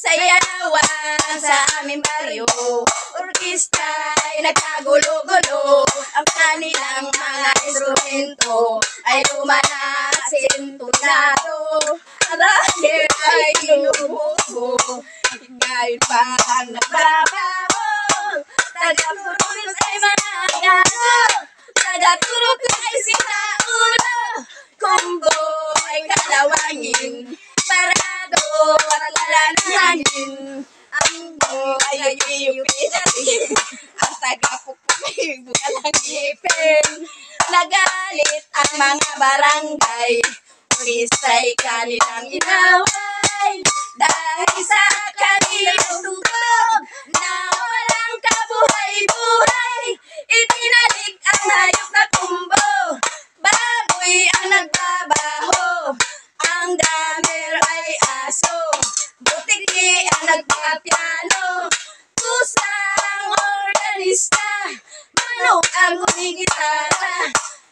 Sayawan sa aming baryo, orkestra ay nagkagulo-gulo. Ang kanilang mga instrumento ay lumanat sintunado. Dahil ay inubugo, ngayon pa ang nagbabago. Taga-turok ay managano, taga-turok ay sinaulo. Kumbo ay kalawangin, parado at wala ng hangin. Ang buhay ay yupi-yupi, ang taga-pupuk ay walang ngipin. Nagalit ang mga barangay, orkestra'y kanilang inaway. Dahil sa kanilang tugtog na walang kabuhay-buhay, itinalik ang hayop na kumbo, baboy ang nagbabaho. Ang drummer ay aso, butiki ang nagpapiano, pusa ang organista, manok ang gumigitara.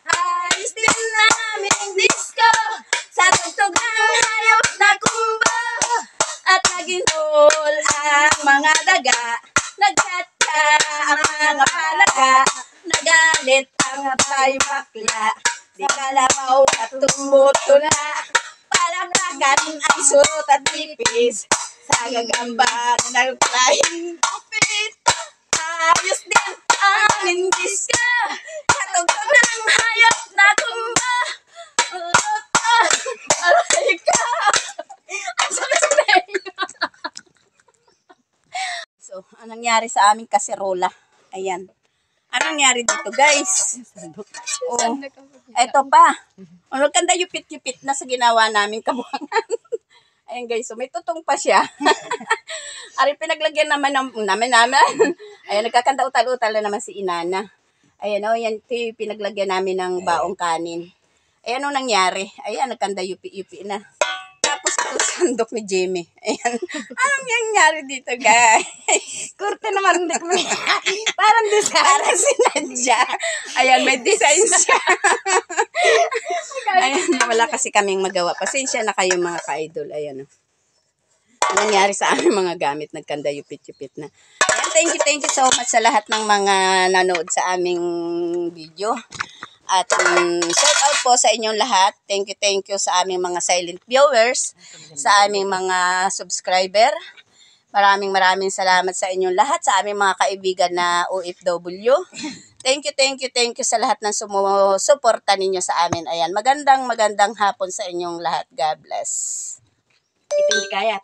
Ayos din naming disco sa tugtog ng hayop na kumbo. At naginol ang mga daga, nagkatka ang mga palaga. Nagalit ang tayo bakla, di kalabaw at tumutula. Palakpakan ang surot at tipis, sa gagamba na nagpahing kupit. Ayos din ang aming disco, katugtog ng hayop na kumbo. Aray ka! Ang sakit sa tenga. So, anong nangyari sa aming kaserola? Ayan. Anong nangyari dito, guys? Oh, eto pa. Ano kanda yupit-yupit na sa ginawa namin kabuhangan. Ayan, guys. So, may tutong pa siya. Ari, pinaglagyan naman namin. Ayan, nagkakanta utal-utal na naman si Inana. Ayan, yan. Pinaglagyan namin ng baong kanin. Ayan, anong nangyari? Ayan, nagkanda yupi-yupi na. Tapos ito sandok ni Jimmy. Ayan. Anong nangyari dito, guys? Kurte naman. Parang design. Parang sinadya. Ayan, may design siya. Ayan, wala kasi kaming magawa. Pasensya na kayo mga ka-idol. Ayan. Anong nangyari sa aming mga gamit? Nagkanda yupit-yupit na. Ayan, thank you so much sa lahat ng mga nanood sa aming video. At shout out po sa inyong lahat. Thank you sa aming mga silent viewers, sa aming mga subscriber. Maraming salamat sa inyong lahat, sa aming mga kaibigan na OFW. Thank you sa lahat ng sumusuporta ninyo sa amin. Ayan, magandang hapon sa inyong lahat. God bless. Ito hindi kaya.